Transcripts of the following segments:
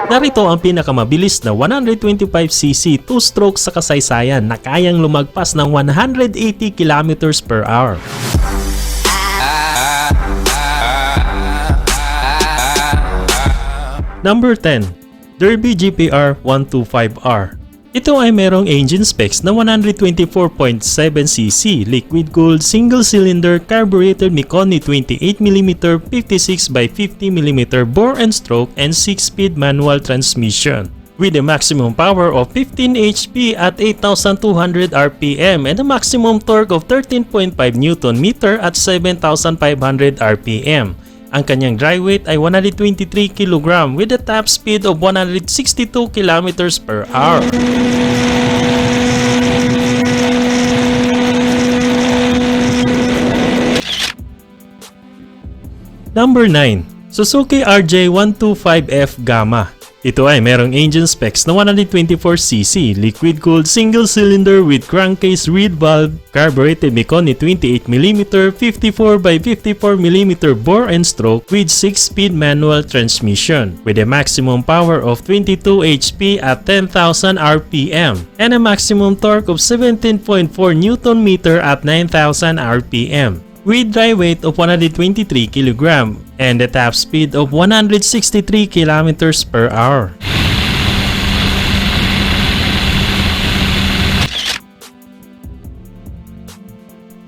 Narito ang pinakamabilis na 125cc two-stroke sa kasaysayan na kayang lumagpas ng 180 km per hour. Number 10. Derby GPR 125R. Ito ay merong engine specs na 124.7cc liquid-cooled single-cylinder carbureted Mikoni 28mm 56x50mm bore and stroke and 6-speed manual transmission with a maximum power of 15 HP at 8,200 RPM and a maximum torque of 13.5 Nm at 7,500 RPM. Ang kanyang dry weight ay 123 kg with a top speed of 162 km per hour. Number 9. Suzuki RJ125F Gamma. Ito ay merong engine specs na 124cc liquid-cooled single-cylinder with crankcase reed valve, carbureted Mikoni 28mm 54x54mm bore and stroke with 6-speed manual transmission with a maximum power of 22 HP at 10,000 RPM and a maximum torque of 17.4 Nm at 9,000 RPM. With dry weight of 123 kg and a top speed of 163 km per hour.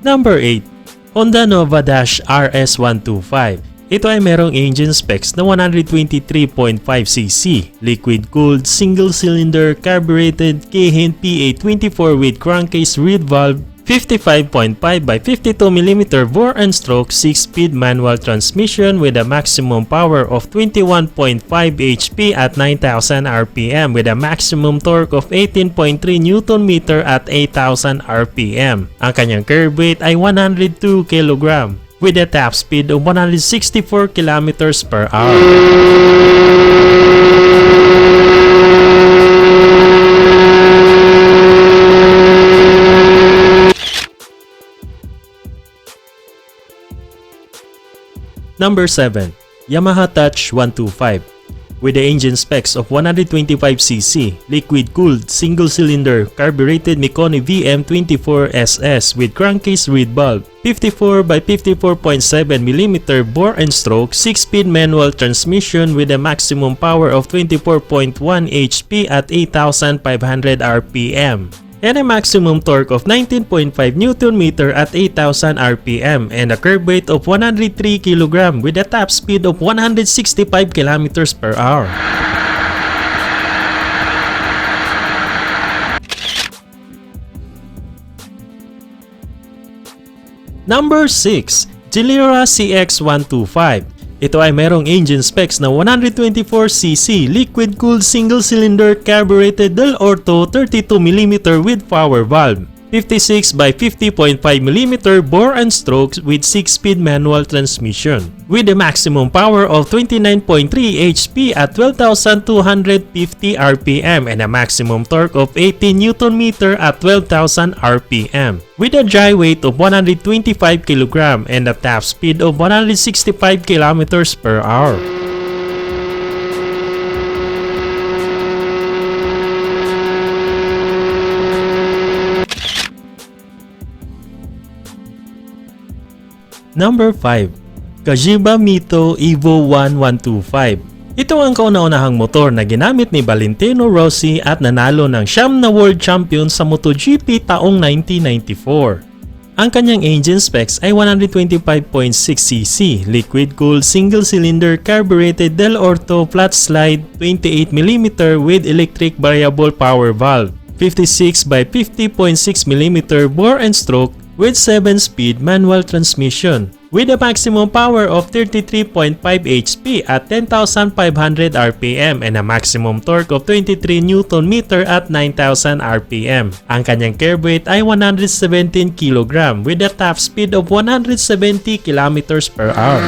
Number 8. Honda Nova RS125. Ito ay merong engine specs na 123.5cc liquid-cooled single-cylinder carbureted Kayang PA24 with crankcase reed valve, 55.5x52mm bore and stroke 6-speed manual transmission with a maximum power of 21.5 HP at 9,000 RPM with a maximum torque of 18.3 Nm at 8,000 RPM. Ang kanyang curb weight ay 102 kg with a top speed of 164 km per hour. Number 7. Yamaha Touch 125. With the engine specs of 125cc liquid-cooled single-cylinder carbureted Mikoni VM24SS with crankcase reed valve, 54x54.7mm bore and stroke 6-speed manual transmission with a maximum power of 24.1 HP at 8,500 RPM. And a maximum torque of 19.5 Nm at 8,000 RPM and a curb weight of 103 kg with a top speed of 165 km per hour. Number 6. Gilera CX125. Ito ay merong engine specs na 124cc liquid-cooled single-cylinder carbureted Del Orto 32mm with power valve, 56x50.5mm bore and stroke with 6-speed manual transmission with a maximum power of 29.3 HP at 12,250 RPM and a maximum torque of 18 Nm at 12,000 RPM with a dry weight of 125 kg and a top speed of 165 km per hour. Number 5. Kajiba Mito Evo 1125. Ito ang kauna-unahang motor na ginamit ni Valentino Rossi at nanalo ng siyam na World Champion sa MotoGP taong 1994. Ang kanyang engine specs ay 125.6cc liquid-cooled single-cylinder carbureted Del Orto flat slide 28mm with electric variable power valve, 56x50.6mm bore and stroke with 7-speed manual transmission with a maximum power of 33.5 HP at 10,500 RPM and a maximum torque of 23 Nm at 9,000 RPM. Ang kanyang curb weight ay 117 kg with a top speed of 170 km per hour.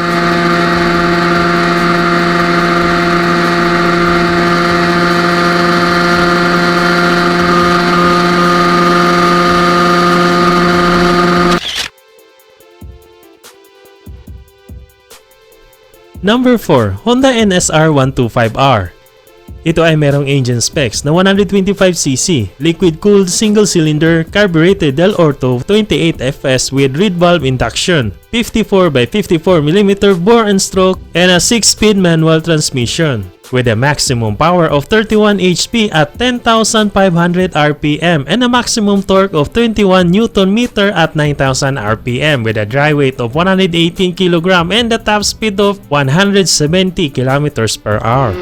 Number 4, Honda NSR 125R. Ito ay merong engine specs na 125cc, liquid-cooled single-cylinder carbureted Del Orto 28FS with reed valve induction, 54 by 54mm bore and stroke, and a 6-speed manual transmission with a maximum power of 31 HP at 10,500 RPM and a maximum torque of 21 Nm at 9,000 RPM with a dry weight of 118 kg and a top speed of 170 km per hour.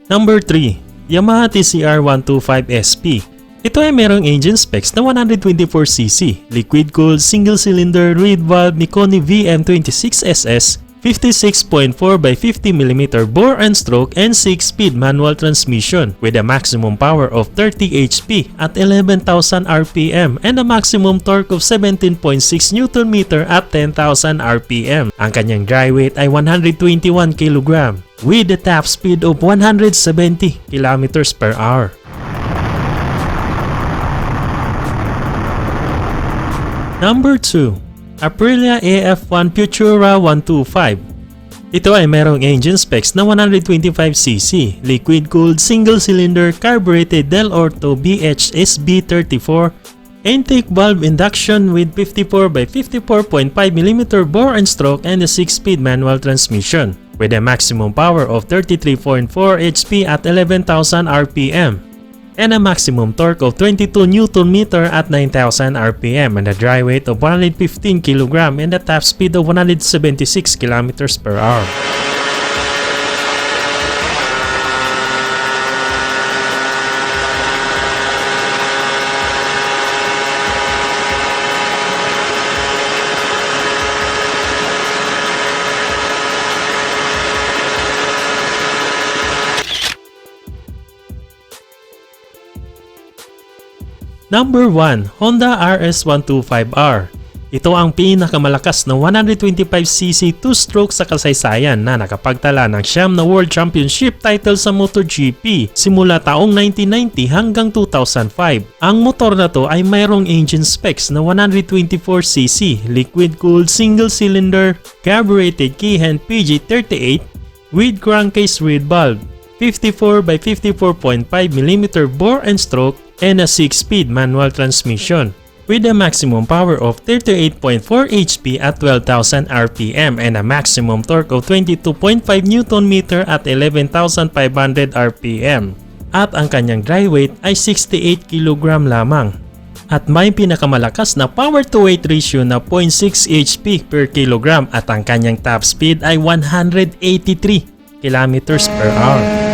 Number 3, Yamaha TCR 125SP. Ito ay merong engine specs na 124cc, liquid-cooled single-cylinder reed valve Mikoni VM26SS, 56.4 by 50mm bore and stroke and 6-speed manual transmission with a maximum power of 30 HP at 11,000 RPM and a maximum torque of 17.6 Nm at 10,000 RPM. Ang kanyang dry weight ay 121 kg with a top speed of 170 km per hour. Number 2, Aprilia AF1 Futura 125. Ito ay merong engine specs na 125cc, liquid-cooled single-cylinder carbureted Del Orto BH-SB34, intake valve induction with 54 by 54.5mm bore and stroke and a 6-speed manual transmission with a maximum power of 33.4 HP at 11,000 RPM and a maximum torque of 22 Nm at 9,000 RPM and a dry weight of 115 kg and a top speed of 176 km per hour. Number 1, Honda RS125R. Ito ang pinakamalakas na 125cc two-stroke sa kasaysayan na nakapagtala ng 9 na World Championship title sa MotoGP simula taong 1990 hanggang 2005. Ang motor na to ay mayroong engine specs na 124cc, liquid-cooled single-cylinder carbureted Kayang PG38 with crankcase reed valve, 54 by 54.5mm bore and stroke, and a 6-speed manual transmission with a maximum power of 38.4 HP at 12,000 RPM and a maximum torque of 22.5 Nm at 11,500 RPM. At ang kanyang dry weight ay 68 kg lamang. At may pinakamalakas na power to weight ratio na 0.6 HP per kilogram at ang kanyang top speed ay 183 km per hour.